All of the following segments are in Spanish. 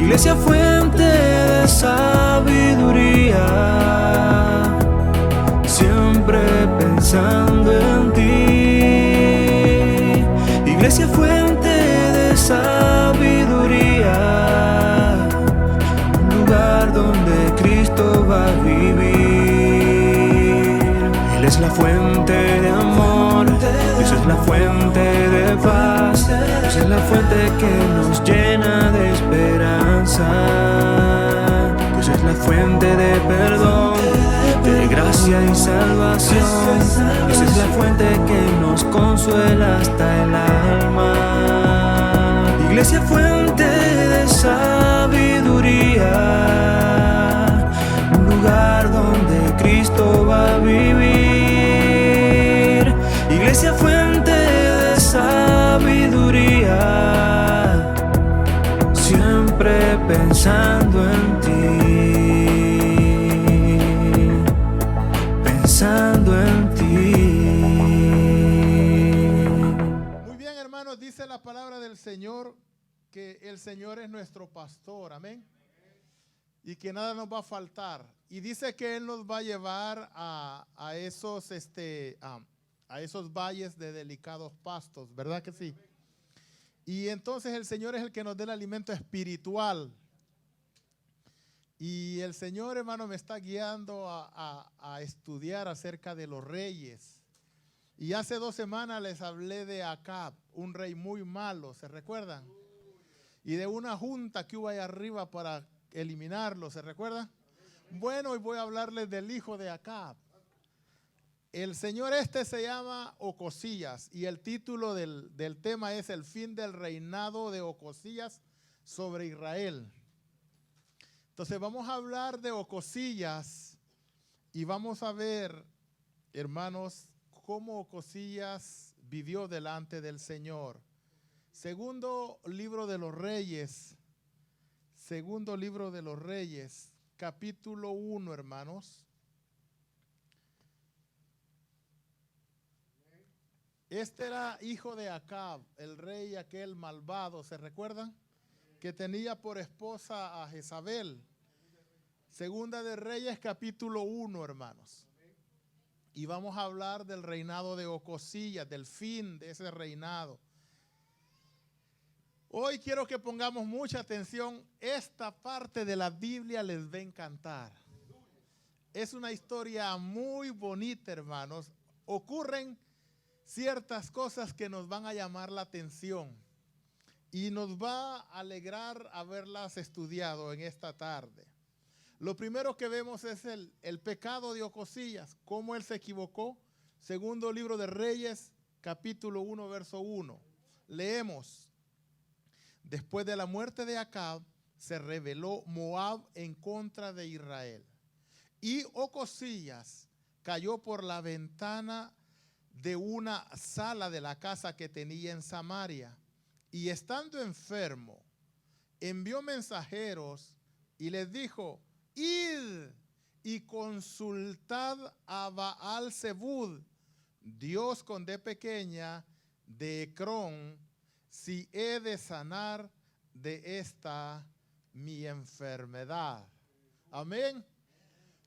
Iglesia fuente de sabiduría, siempre pensando en ti. Iglesia fuente de sabiduría, un lugar donde Cristo va a vivir. Él es la fuente de amor, Dios es la fuente de paz, Dios es la fuente que nos llena de esperanza. Dios es la fuente de perdón, de gracia y salvación. Dios es la fuente que nos consuela hasta el alma. Iglesia fuente de sabiduría, un lugar donde Cristo va a vivir. Iglesia fuente de sabiduría, siempre pensando en ti, pensando en ti. Muy bien, hermanos, dice la palabra del Señor que el Señor es nuestro pastor, amén, y que nada nos va a faltar. Y dice que Él nos va a llevar a esos valles de delicados pastos, ¿verdad que sí? Y entonces el Señor es el que nos da el alimento espiritual. Y el Señor, hermano, me está guiando a estudiar acerca de los reyes. Y hace 2 semanas les hablé de Acab, un rey muy malo, ¿se recuerdan? Y de una junta que hubo ahí arriba para eliminarlo, ¿se recuerdan? Bueno, hoy voy a hablarles del hijo de Acab. El señor se llama Ocosías y el título del tema es el fin del reinado de Ocosías sobre Israel. Entonces vamos a hablar de Ocosías y vamos a ver, hermanos, cómo Ocosías vivió delante del Señor. Segundo libro de los Reyes, capítulo 1, hermanos. Este era hijo de Acab, el rey aquel malvado, ¿se recuerdan? Que tenía por esposa a Jezabel. Segunda de Reyes, capítulo 1, hermanos. Y vamos a hablar del reinado de Ocosías, del fin de ese reinado. Hoy quiero que pongamos mucha atención. Esta parte de la Biblia les va a encantar. Es una historia muy bonita, hermanos. Ocurren ciertas cosas que nos van a llamar la atención y nos va a alegrar haberlas estudiado en esta tarde. Lo primero que vemos es el pecado de Ocosías, cómo él se equivocó. Segundo libro de Reyes, capítulo 1, verso 1. Leemos. Después de la muerte de Acab, se rebeló Moab en contra de Israel. Y Ocosías cayó por la ventana de una sala de la casa que tenía en Samaria. Y estando enfermo, envió mensajeros y les dijo: id y consultad a Baal-Zebud, Dios con D pequeña, de Ecrón, si he de sanar de esta mi enfermedad. Amén.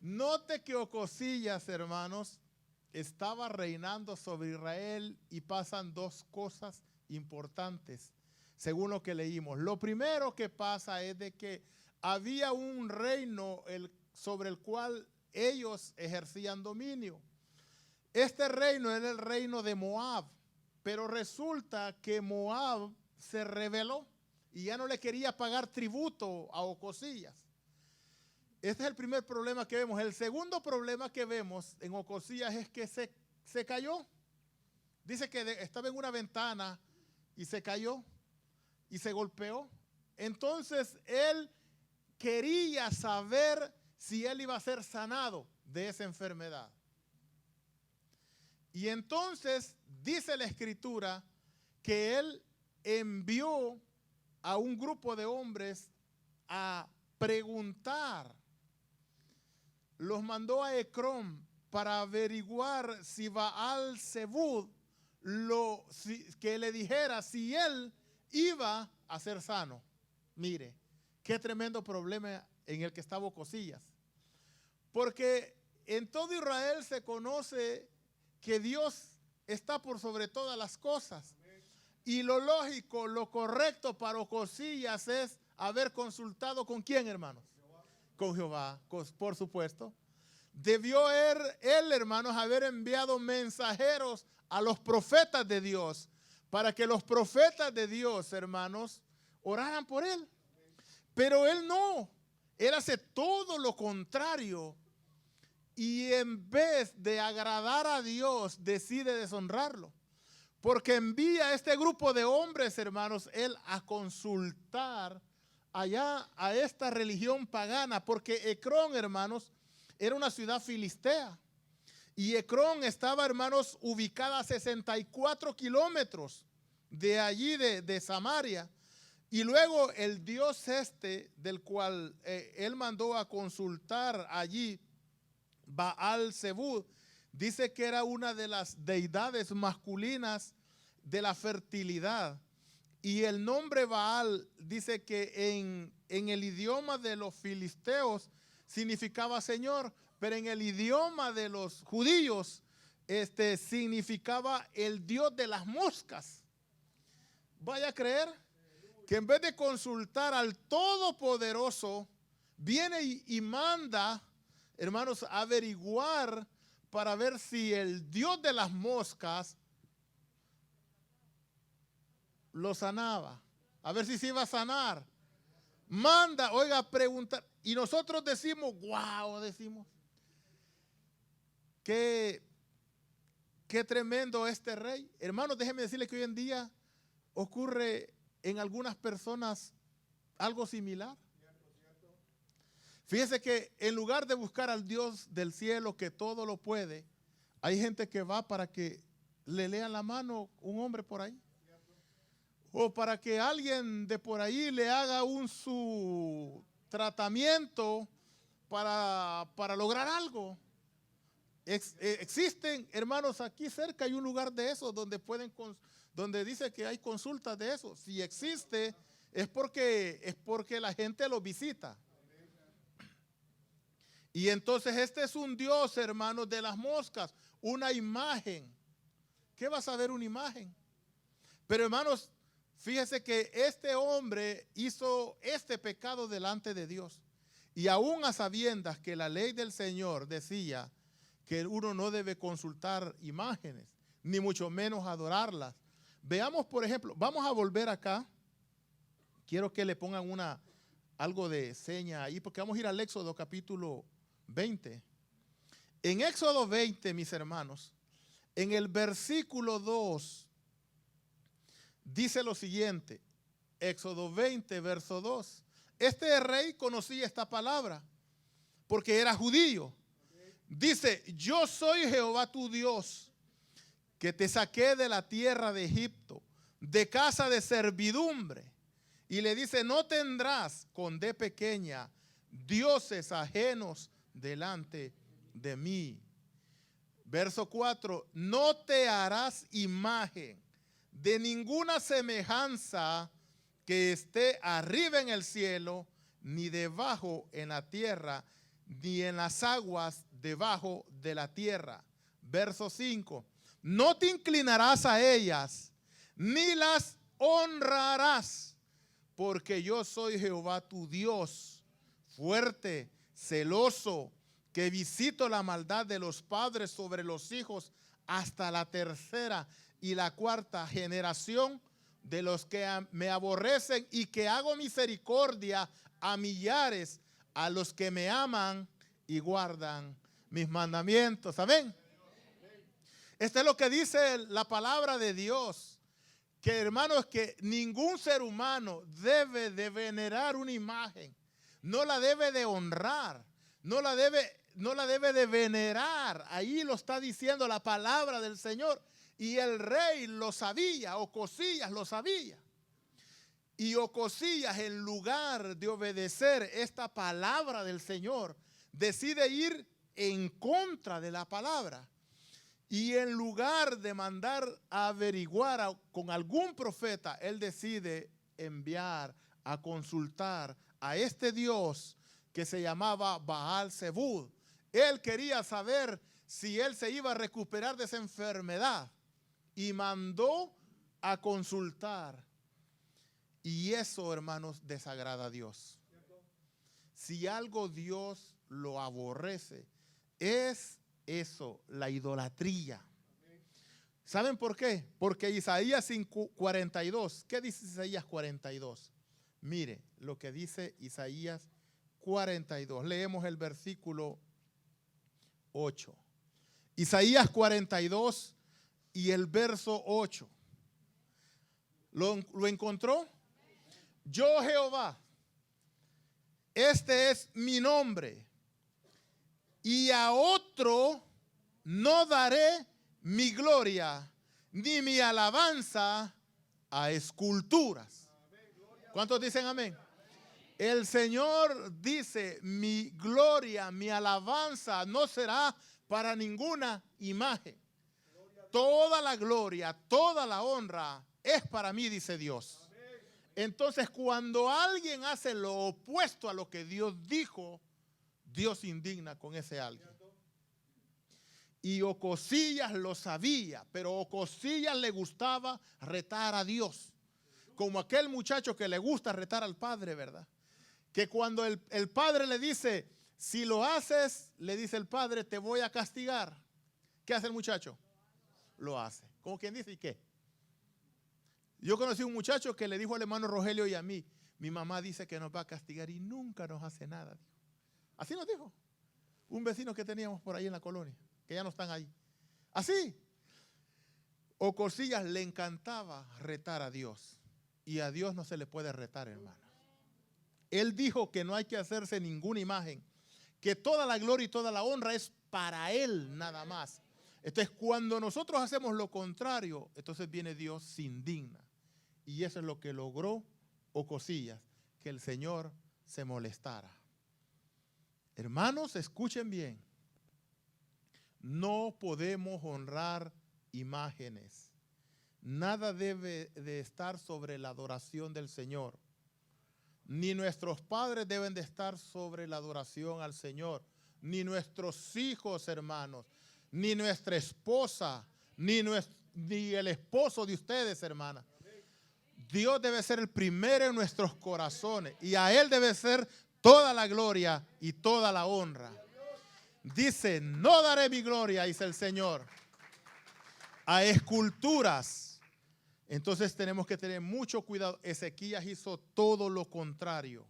Note que Ocosías, hermanos, estaba reinando sobre Israel y pasan 2 cosas importantes, según lo que leímos. Lo primero que pasa es de que había un reino sobre el cual ellos ejercían dominio. Este reino era el reino de Moab. Pero resulta que Moab se rebeló y ya no le quería pagar tributo a Ocosías. Este es el primer problema que vemos. El segundo problema que vemos en Ocosías es que se cayó. Dice que estaba en una ventana y se cayó y se golpeó. Entonces él quería saber si él iba a ser sanado de esa enfermedad. Y entonces dice la Escritura que él envió a un grupo de hombres a preguntar. Los mandó a Ecrón para averiguar si Baal-Zebud que le dijera si él iba a ser sano. Mire, Qué tremendo problema en el que estaba Ocosías. Porque en todo Israel se conoce que Dios está por sobre todas las cosas. Y lo lógico, lo correcto para Ocosías es haber consultado ¿con quién, hermanos? Con Jehová, por supuesto. Debió él, hermanos, haber enviado mensajeros a los profetas de Dios para que los profetas de Dios, hermanos, oraran por él. Pero él no. Él hace todo lo contrario. Y en vez de agradar a Dios, decide deshonrarlo. Porque envía a este grupo de hombres, hermanos, él a consultar allá a esta religión pagana. Porque Ecrón, hermanos, era una ciudad filistea. Y Ecrón estaba, hermanos, ubicada a 64 kilómetros de allí, de Samaria. Y luego el dios del cual él mandó a consultar allí, Baal Zebub, dice que era una de las deidades masculinas de la fertilidad. Y el nombre Baal dice que en el idioma de los filisteos significaba Señor, pero en el idioma de los judíos significaba el dios de las moscas. Vaya a creer que en vez de consultar al Todopoderoso, viene y manda, hermanos, averiguar para ver si el Dios de las moscas lo sanaba. A ver si se iba a sanar. Manda, oiga, preguntar. Y nosotros decimos, wow, decimos. Qué tremendo este rey. Hermanos, déjenme decirles que hoy en día ocurre en algunas personas algo similar. Fíjense que en lugar de buscar al Dios del cielo que todo lo puede, hay gente que va para que le lean la mano un hombre por ahí. O para que alguien de por ahí le haga su tratamiento para lograr algo. Existen, hermanos, aquí cerca hay un lugar de eso donde dice que hay consultas de eso. Si existe, es porque la gente lo visita. Y entonces este es un Dios, hermanos, de las moscas, una imagen. ¿Qué va a saber una imagen? Pero, hermanos, fíjese que este hombre hizo este pecado delante de Dios. Y aún a sabiendas que la ley del Señor decía que uno no debe consultar imágenes, ni mucho menos adorarlas. Veamos, por ejemplo, vamos a volver acá. Quiero que le pongan algo de seña ahí, porque vamos a ir al Éxodo capítulo 20. En Éxodo 20, mis hermanos, en el versículo 2, dice lo siguiente. Éxodo 20, verso 2. Este rey conocía esta palabra porque era judío. Dice, yo soy Jehová tu Dios, que te saqué de la tierra de Egipto, de casa de servidumbre. Y le dice, no tendrás con D pequeña dioses ajenos delante de mí. Verso 4, no te harás imagen de ninguna semejanza que esté arriba en el cielo, ni debajo en la tierra, ni en las aguas debajo de la tierra. Verso 5, no te inclinarás a ellas, ni las honrarás, porque yo soy Jehová tu Dios, fuerte, celoso, que visito la maldad de los padres sobre los hijos hasta la tercera y la cuarta generación de los que me aborrecen, y que hago misericordia a millares, a los que me aman y guardan mis mandamientos. Amén. Esto es lo que dice la palabra de Dios. Que, hermanos, que ningún ser humano debe de venerar una imagen. No la debe de honrar. No la debe de venerar. Ahí lo está diciendo la palabra del Señor. Y el rey lo sabía, Ocosías lo sabía. Y Ocosías, en lugar de obedecer esta palabra del Señor, decide ir en contra de la palabra. Y en lugar de mandar a averiguar con algún profeta, él decide enviar a consultar a este Dios que se llamaba Baal-Zebub. Él quería saber si él se iba a recuperar de esa enfermedad y mandó a consultar. Y eso, hermanos, desagrada a Dios. Si algo Dios lo aborrece, es eso, la idolatría. ¿Saben por qué? Porque Isaías 42, ¿qué dice Isaías 42? Mire lo que dice Isaías 42. Leemos el versículo 8. Isaías 42 y el verso 8. ¿Lo encontró? Yo, Jehová, este es mi nombre, y a otro no daré mi gloria, ni mi alabanza a esculturas. ¿Cuántos dicen amén? El Señor dice, mi gloria, mi alabanza no será para ninguna imagen. Toda la gloria, toda la honra es para mí, dice Dios. Entonces, cuando alguien hace lo opuesto a lo que Dios dijo, Dios se indigna con ese alguien. Y Ocosías lo sabía, pero Ocosías le gustaba retar a Dios. Como aquel muchacho que le gusta retar al padre, ¿verdad? Que cuando el padre le dice, si lo haces, le dice el padre, te voy a castigar. ¿Qué hace el muchacho? Lo hace. Como quien dice, ¿y qué? Yo conocí un muchacho que le dijo al hermano Rogelio y a mí, mi mamá dice que nos va a castigar y nunca nos hace nada. Así nos dijo un vecino que teníamos por ahí en la colonia, que ya no están ahí. Así. Ocosías le encantaba retar a Dios. Y a Dios no se le puede retar, hermano. Él dijo que no hay que hacerse ninguna imagen, que toda la gloria y toda la honra es para Él nada más. Entonces, cuando nosotros hacemos lo contrario, entonces viene Dios, se indigna. Y eso es lo que logró Ocosías, que el Señor se molestara. Hermanos, escuchen bien. No podemos honrar imágenes. Nada debe de estar sobre la adoración del Señor. Ni nuestros padres deben de estar sobre la adoración al Señor. Ni nuestros hijos, hermanos. Ni nuestra esposa. Ni el esposo de ustedes, hermanas. Dios debe ser el primero en nuestros corazones. Y a Él debe ser toda la gloria y toda la honra. Dice, no daré mi gloria, dice el Señor, a esculturas. Entonces tenemos que tener mucho cuidado. Ezequías hizo todo lo contrario.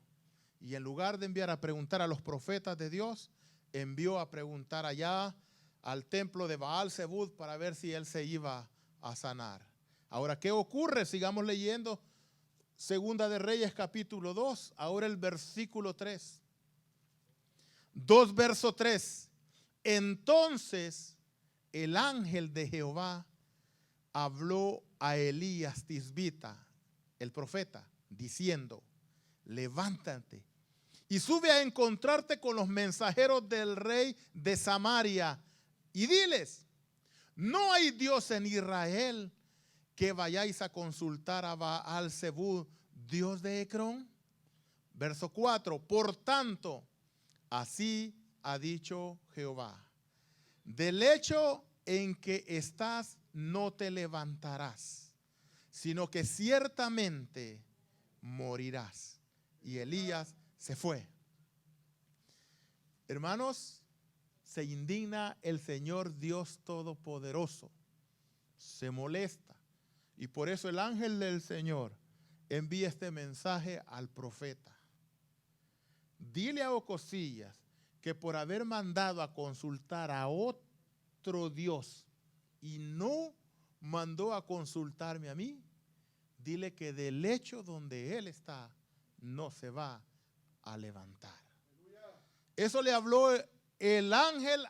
Y en lugar de enviar a preguntar a los profetas de Dios, envió a preguntar allá al templo de Baal-Zebub para ver si él se iba a sanar. Ahora, ¿qué ocurre? Sigamos leyendo Segunda de Reyes capítulo 2, ahora el versículo 3. 2 verso 3. Entonces el ángel de Jehová habló a Elías Tisbita, el profeta, diciendo, levántate y sube a encontrarte con los mensajeros del rey de Samaria y diles, no hay Dios en Israel que vayáis a consultar a Baal-Zebub, Dios de Ecrón. Verso 4, por tanto, así ha dicho Jehová, del hecho en que estás no te levantarás, sino que ciertamente morirás. Y Elías se fue. Hermanos, se indigna el Señor Dios Todopoderoso, se molesta. Y por eso el ángel del Señor envía este mensaje al profeta. Dile a Ocosías que por haber mandado a consultar a otro Dios y no mandó a consultarme a mí, dile que del lecho donde él está no se va a levantar. Eso le habló el ángel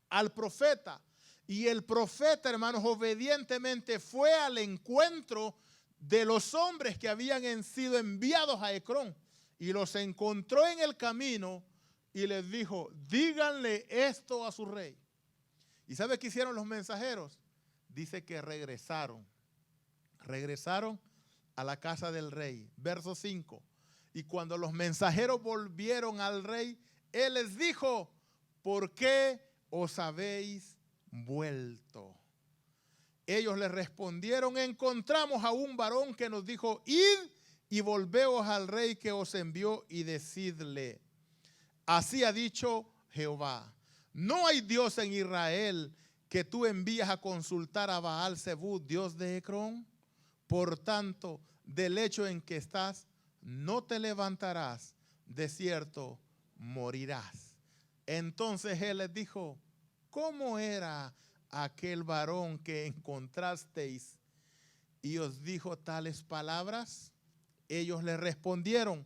al profeta. Y el profeta, hermanos, obedientemente fue al encuentro de los hombres que habían sido enviados a Ecrón. Y los encontró en el camino y les dijo, díganle esto a su rey. ¿Y sabe qué hicieron los mensajeros? Dice que regresaron a la casa del rey. Verso 5. Y cuando los mensajeros volvieron al rey, él les dijo, ¿por qué os habéis vuelto? Ellos le respondieron, encontramos a un varón que nos dijo, id y volveos al rey que os envió y decidle, así ha dicho Jehová, no hay Dios en Israel que tú envías a consultar a Baal-Zebub, Dios de Ecrón. Por tanto, del hecho en que estás, no te levantarás, de cierto morirás. Entonces él les dijo, ¿cómo era aquel varón que encontrasteis y os dijo tales palabras? Ellos le respondieron,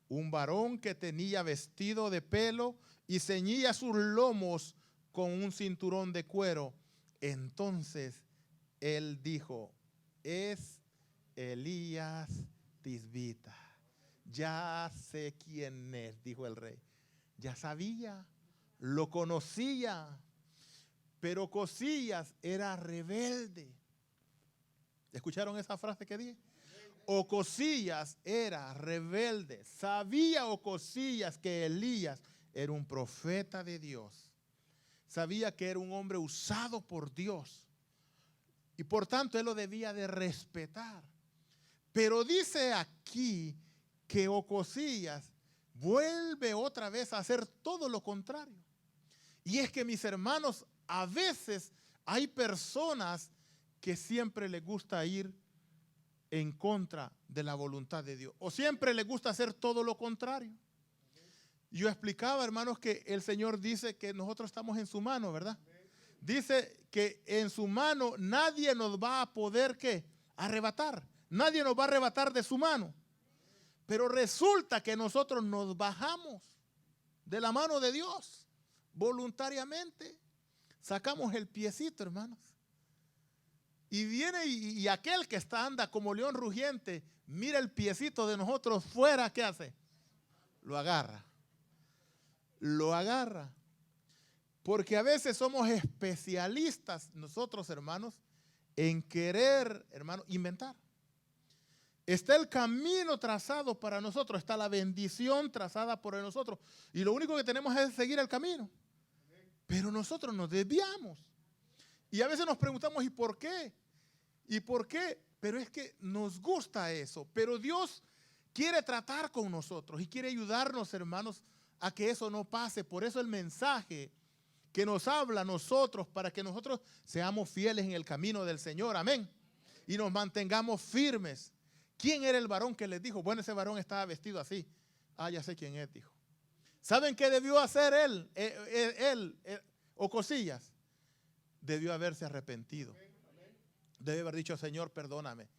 un varón que tenía vestido de pelo y ceñía sus lomos con un cinturón de cuero. Entonces él dijo, es Elías Tisbita. Ya sé quién es, dijo el rey. Ya sabía, lo conocía, pero Ocosías era rebelde. ¿Escucharon esa frase que dije? Ocosías era rebelde. Sabía Ocosías que Elías era un profeta de Dios. Sabía que era un hombre usado por Dios. Y por tanto él lo debía de respetar. Pero dice aquí que Ocosías vuelve otra vez a hacer todo lo contrario. Y es que, mis hermanos, a veces hay personas que siempre les gusta ir en contra de la voluntad de Dios. O siempre les gusta hacer todo lo contrario. Yo explicaba, hermanos, que el Señor dice que nosotros estamos en su mano, ¿verdad? Dice que en su mano nadie nos va a poder, ¿qué? Arrebatar. Nadie nos va a arrebatar de su mano. Pero resulta que nosotros nos bajamos de la mano de Dios voluntariamente. Sacamos el piecito, hermanos. Y viene y aquel que anda como león rugiente, mira el piecito de nosotros fuera, ¿qué hace? Lo agarra. Lo agarra. Porque a veces somos especialistas nosotros, hermanos, en querer, hermanos, inventar. Está el camino trazado para nosotros, está la bendición trazada por nosotros. Y lo único que tenemos es seguir el camino. Pero nosotros nos desviamos. Y a veces nos preguntamos, ¿y por qué? ¿Y por qué? Pero es que nos gusta eso. Pero Dios quiere tratar con nosotros y quiere ayudarnos, hermanos, a que eso no pase. Por eso el mensaje que nos habla a nosotros, para que nosotros seamos fieles en el camino del Señor. Amén. Y nos mantengamos firmes. ¿Quién era el varón que les dijo? Bueno, ese varón estaba vestido así. Ah, ya sé quién es, dijo. ¿Saben qué debió hacer él, Ocosías? Debió haberse arrepentido. Debe haber dicho, Señor, perdóname.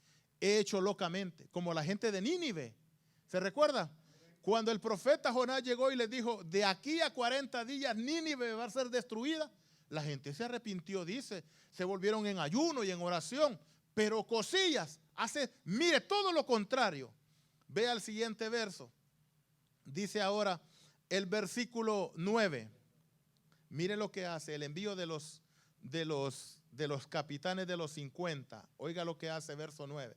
He hecho locamente, como la gente de Nínive. ¿Se recuerda? Cuando el profeta Jonás llegó y les dijo, de aquí a 40 días Nínive va a ser destruida, la gente se arrepintió, dice, se volvieron en ayuno y en oración. Pero Ocosías hace, mire, todo lo contrario. Vea el siguiente verso. Dice ahora el versículo 9. Mire lo que hace el envío de los capitanes de los 50. Oiga lo que hace verso 9.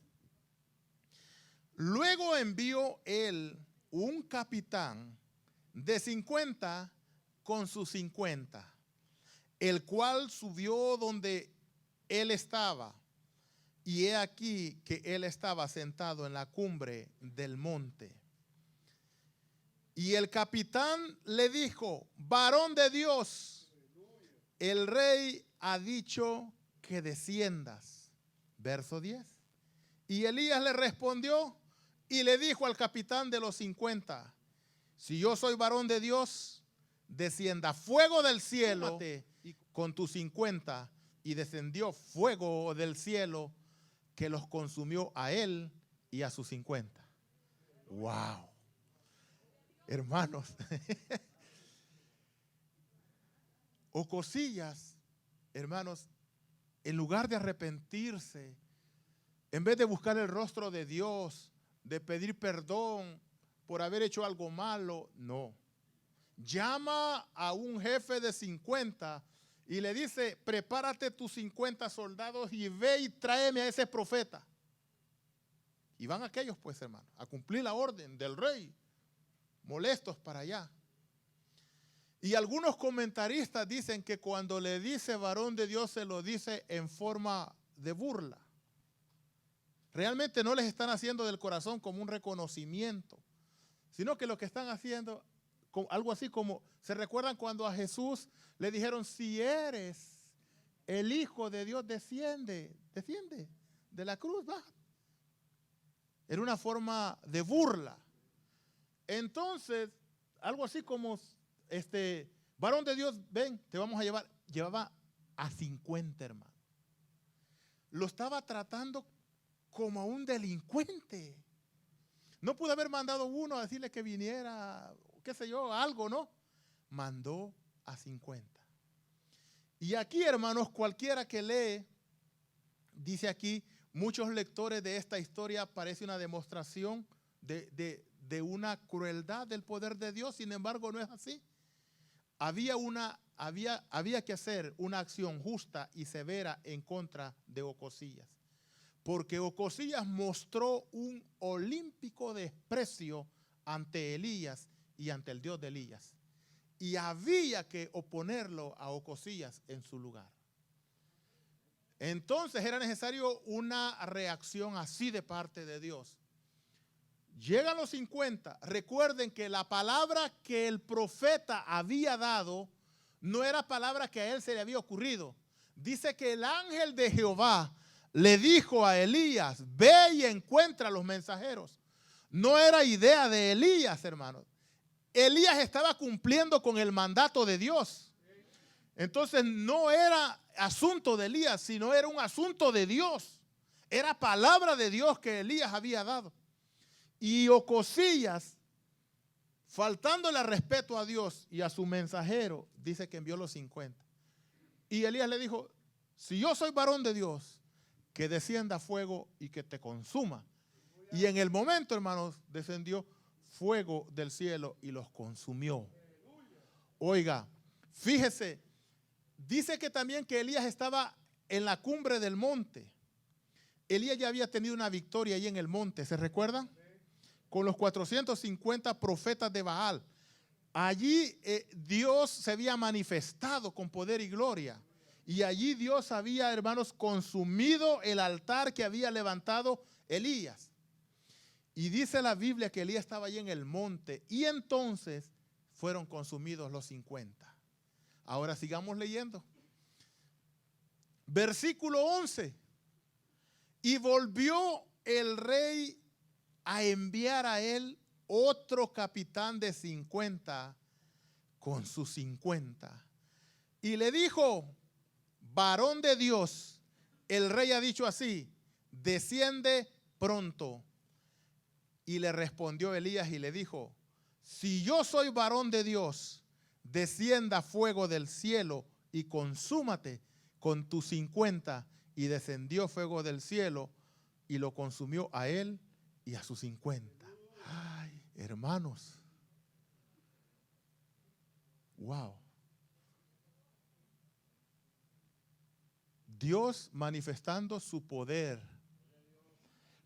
Luego envió él un capitán de 50 con sus 50, el cual subió donde él estaba. Y he aquí que él estaba sentado en la cumbre del monte. Y el capitán le dijo, varón de Dios, el rey ha dicho que desciendas. Verso 10. Y Elías le respondió y le dijo al capitán de los 50, si yo soy varón de Dios, descienda fuego del cielo con tus 50. Y descendió fuego del cielo que los consumió a él y a sus 50. Wow. Hermanos, Ocosías, hermanos, en lugar de arrepentirse, en vez de buscar el rostro de Dios, de pedir perdón por haber hecho algo malo, no. Llama a un jefe de 50 y le dice, prepárate tus 50 soldados y ve y tráeme a ese profeta. Y van aquellos, pues, hermano, a cumplir la orden del rey, molestos para allá. Y algunos comentaristas dicen que cuando le dice varón de Dios, se lo dice en forma de burla. Realmente no les están haciendo del corazón como un reconocimiento, sino que lo que están haciendo, algo así como, ¿se recuerdan cuando a Jesús le dijeron, si eres el Hijo de Dios, desciende de la cruz, baja? Era una forma de burla. Entonces, algo así como, varón de Dios, ven, te vamos a llevar. Llevaba a 50 hermanos. Lo estaba tratando como a un delincuente. No pudo haber mandado uno a decirle que viniera, qué sé yo, algo, ¿no? Mandó a 50. Y aquí, hermanos, cualquiera que lee, dice aquí, muchos lectores de esta historia, parece una demostración de una crueldad del poder de Dios. Sin embargo, no es así. Había que hacer una acción justa y severa en contra de Ocosías. Porque Ocosías mostró un olímpico desprecio ante Elías y ante el Dios de Elías. Y había que oponerlo a Ocosías en su lugar. Entonces era necesario una reacción así de parte de Dios. Llegan los 50. Recuerden que la palabra que el profeta había dado no era palabra que a él se le había ocurrido. Dice que el ángel de Jehová le dijo a Elías, ve y encuentra a los mensajeros. No era idea de Elías, hermanos. Elías estaba cumpliendo con el mandato de Dios. Entonces no era asunto de Elías, sino era un asunto de Dios. Era palabra de Dios que Elías había dado. Y Ocosías, faltándole respeto a Dios y a su mensajero, dice que envió los 50. Y Elías le dijo, si yo soy varón de Dios, que descienda fuego y que te consuma. Y en el momento, hermanos, descendió fuego del cielo y los consumió. Oiga, fíjese, dice que también que Elías estaba en la cumbre del monte. Elías ya había tenido una victoria ahí en el monte, ¿se recuerdan? Con los 450 profetas de Baal. Allí Dios se había manifestado con poder y gloria. Y allí Dios había, hermanos, consumido el altar que había levantado Elías. Y dice la Biblia que Elías estaba allí en el monte. Y entonces fueron consumidos los 50. Ahora sigamos leyendo. Versículo 11. Y volvió el rey a enviar a él otro capitán de 50 con sus 50. Y le dijo, varón de Dios, el rey ha dicho así, desciende pronto. Y le respondió Elías y le dijo, si yo soy varón de Dios, descienda fuego del cielo y consúmate con tus 50. Y descendió fuego del cielo y lo consumió a él y a sus 50. Ay, hermanos. Wow. Dios manifestando su poder.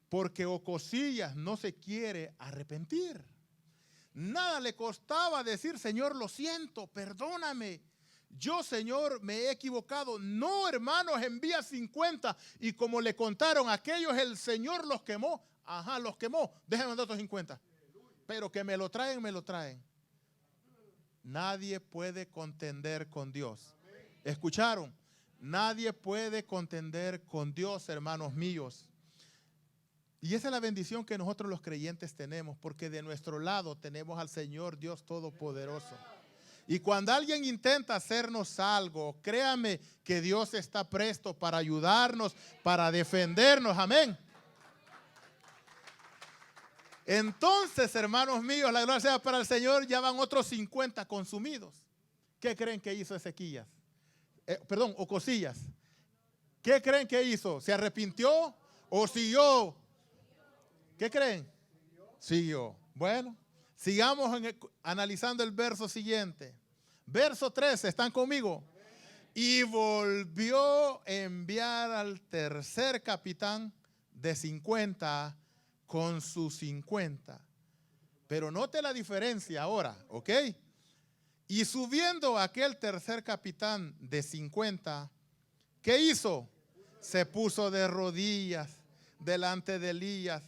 Porque Ocosías no se quiere arrepentir. Nada le costaba decir, Señor, lo siento, perdóname. Yo, Señor, me he equivocado. No, hermanos, envía 50. Y como le contaron aquellos, el Señor los quemó. Ajá, los quemó. Déjenme mandar otros 50. Pero que me lo traen, me lo traen. Nadie puede contender con Dios. ¿Escucharon? Nadie puede contender con Dios, hermanos míos. Y esa es la bendición que nosotros los creyentes tenemos, porque de nuestro lado tenemos al Señor Dios Todopoderoso. Y cuando alguien intenta hacernos algo, créame que Dios está presto para ayudarnos, para defendernos. Amén. Entonces, hermanos míos, la gloria sea para el Señor, ya van otros 50 consumidos. ¿Qué creen que hizo Ezequías? Ocosías. ¿Qué creen que hizo? ¿Se arrepintió o siguió? ¿Qué creen? Siguió. Bueno, sigamos analizando el verso siguiente. Verso 13, ¿están conmigo? Y volvió a enviar al tercer capitán de 50 con sus 50. Pero note la diferencia ahora, ¿ok? Y subiendo aquel tercer capitán de 50, ¿qué hizo? Se puso de rodillas delante de Elías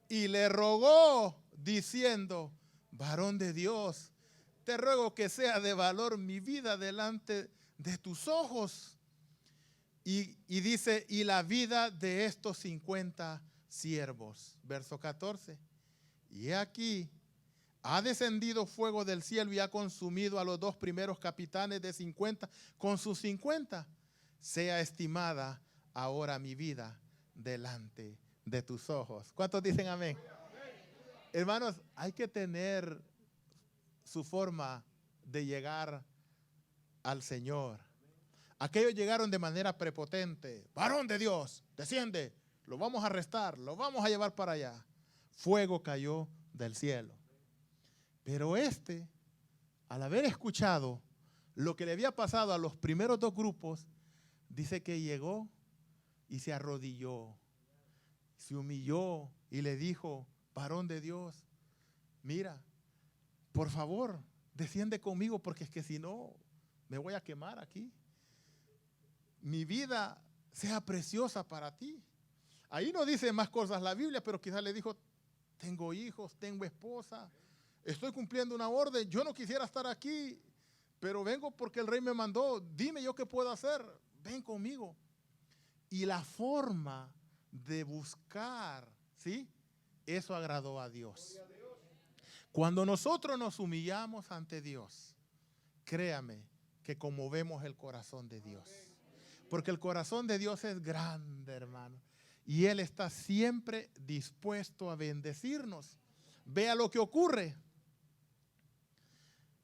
y le rogó diciendo: varón de Dios, te ruego que sea de valor mi vida delante de tus ojos. Y dice, y la vida de estos 50 siervos. Verso 14. Y he aquí, ha descendido fuego del cielo y ha consumido a los 2 primeros capitanes de 50 con sus 50. Sea estimada ahora mi vida delante de tus ojos. ¿Cuántos dicen amén? Hermanos, hay que tener su forma de llegar al Señor. Aquellos llegaron de manera prepotente. Varón de Dios, desciende, lo vamos a arrestar, lo vamos a llevar para allá. Fuego cayó del cielo. Pero al haber escuchado lo que le había pasado a los primeros 2 grupos, dice que llegó y se arrodilló, se humilló y le dijo: varón de Dios, mira, por favor, desciende conmigo, porque es que si no, me voy a quemar aquí. Mi vida sea preciosa para ti. Ahí no dice más cosas la Biblia, pero quizás le dijo: tengo hijos, tengo esposa, estoy cumpliendo una orden, yo no quisiera estar aquí, pero vengo porque el rey me mandó, dime yo qué puedo hacer, ven conmigo. Y la forma de buscar, ¿sí? Eso agradó a Dios. Cuando nosotros nos humillamos ante Dios, créame que conmovemos el corazón de Dios. Porque el corazón de Dios es grande, hermano. Y Él está siempre dispuesto a bendecirnos. Vea lo que ocurre.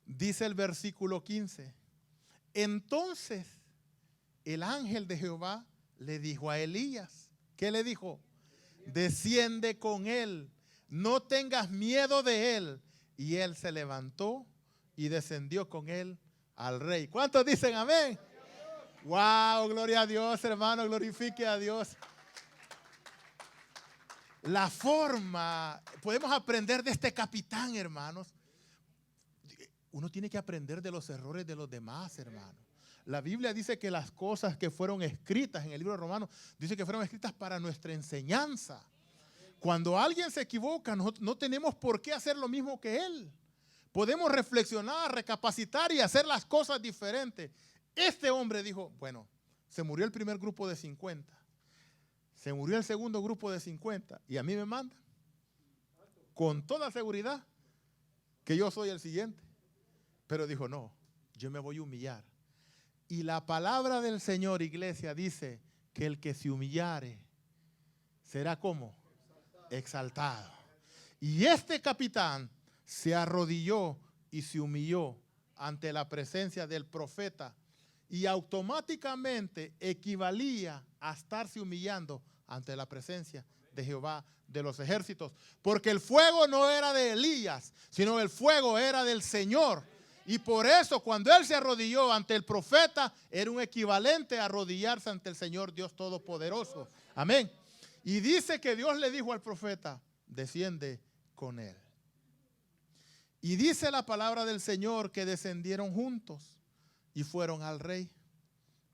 Dice el versículo 15. Entonces el ángel de Jehová le dijo a Elías. ¿Qué le dijo? Desciende con él, no tengas miedo de él. Y él se levantó y descendió con él al rey. ¿Cuántos dicen amén? Wow, gloria a Dios, hermano, glorifique a Dios. La forma, podemos aprender de este capitán, hermanos. Uno tiene que aprender de los errores de los demás, hermanos. La Biblia dice que las cosas que fueron escritas en el libro de Romanos, dice que fueron escritas para nuestra enseñanza. Cuando alguien se equivoca, no tenemos por qué hacer lo mismo que él. Podemos reflexionar, recapacitar y hacer las cosas diferentes. Este hombre dijo, bueno, se murió el primer grupo de 50. Se murió el segundo grupo de 50. Y a mí me mandan con toda seguridad que yo soy el siguiente. Pero dijo, no, yo me voy a humillar. Y la palabra del Señor, iglesia, dice que el que se humillare será como exaltado. Y este capitán se arrodilló y se humilló ante la presencia del profeta y automáticamente equivalía a estarse humillando ante la presencia de Jehová de los ejércitos, porque el fuego no era de Elías, sino el fuego era del Señor. Y por eso cuando él se arrodilló ante el profeta, era un equivalente a arrodillarse ante el Señor Dios Todopoderoso. Amén. Y dice que Dios le dijo al profeta, desciende con él. Y dice la palabra del Señor que descendieron juntos y fueron al rey.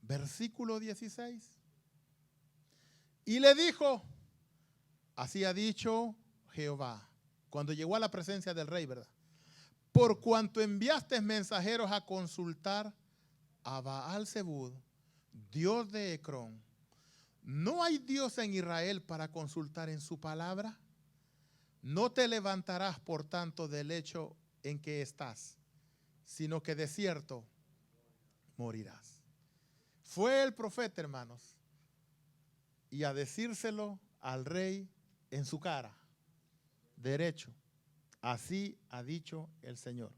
Versículo 16. Y le dijo, así ha dicho Jehová, cuando llegó a la presencia del rey, ¿verdad? Por cuanto enviaste mensajeros a consultar a Baal-Zebub, Dios de Ecrón, ¿no hay Dios en Israel para consultar en su palabra? No te levantarás, por tanto, del lecho en que estás, sino que de cierto morirás. Fue el profeta, hermanos, y a decírselo al rey en su cara, derecho. Así ha dicho el Señor.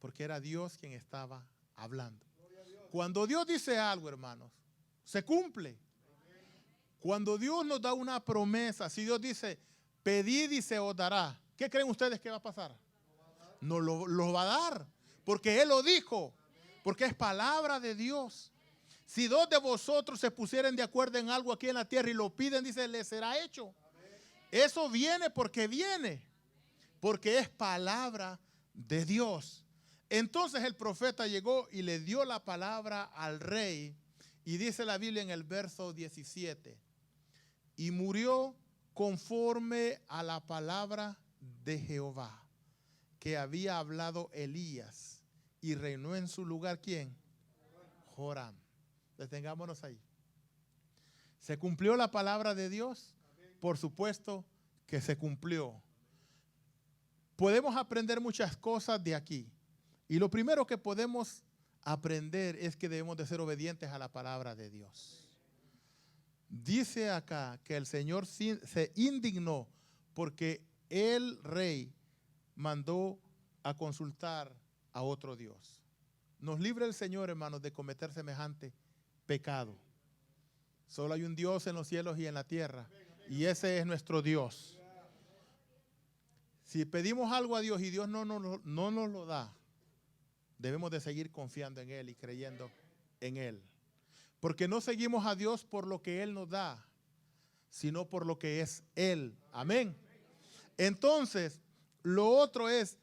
Porque era Dios quien estaba hablando. Cuando Dios dice algo, hermanos, se cumple. Cuando Dios nos da una promesa, si Dios dice, pedid y se os dará, ¿qué creen ustedes que va a pasar? Nos lo va a dar, porque Él lo dijo, porque es palabra de Dios. Si 2 de vosotros se pusieren de acuerdo en algo aquí en la tierra y lo piden, dice, les será hecho. Eso viene, porque es palabra de Dios. Entonces el profeta llegó y le dio la palabra al rey, y dice la Biblia en el verso 17, y murió conforme a la palabra de Jehová que había hablado Elías, y reinó en su lugar, ¿quién? Joram. Detengámonos ahí. ¿Se cumplió la palabra de Dios? Por supuesto que se cumplió. Podemos aprender muchas cosas de aquí. Y lo primero que podemos aprender es que debemos de ser obedientes a la palabra de Dios. Dice acá que el Señor se indignó porque el rey mandó a consultar a otro Dios. Nos libre el Señor, hermanos, de cometer semejante pecado. Solo hay un Dios en los cielos y en la tierra, y ese es nuestro Dios. Si pedimos algo a Dios y Dios no nos lo da, debemos de seguir confiando en Él y creyendo en Él. Porque no seguimos a Dios por lo que Él nos da, sino por lo que es Él. Amén. Entonces, lo otro es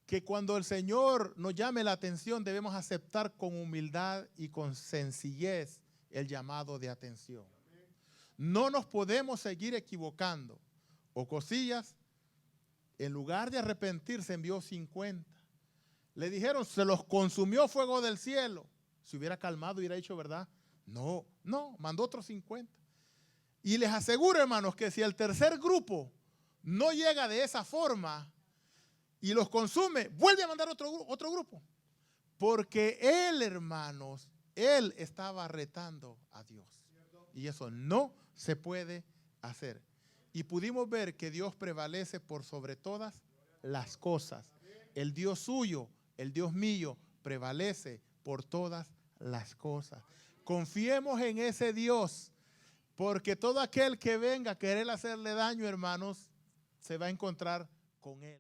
que cuando el Señor nos llame la atención, debemos aceptar con humildad y con sencillez el llamado de atención. No nos podemos seguir equivocando. Ocosillas, en lugar de arrepentirse, envió 50. Le dijeron, se los consumió fuego del cielo. Si hubiera calmado, hubiera dicho, ¿verdad? No, mandó otros 50. Y les aseguro, hermanos, que si el tercer grupo no llega de esa forma y los consume, vuelve a mandar otro grupo. Porque él, hermanos, él estaba retando a Dios. Y eso no se puede hacer. Y pudimos ver que Dios prevalece por sobre todas las cosas. El Dios suyo, el Dios mío, prevalece por todas las cosas. Confiemos en ese Dios, porque todo aquel que venga a querer hacerle daño, hermanos, se va a encontrar con él.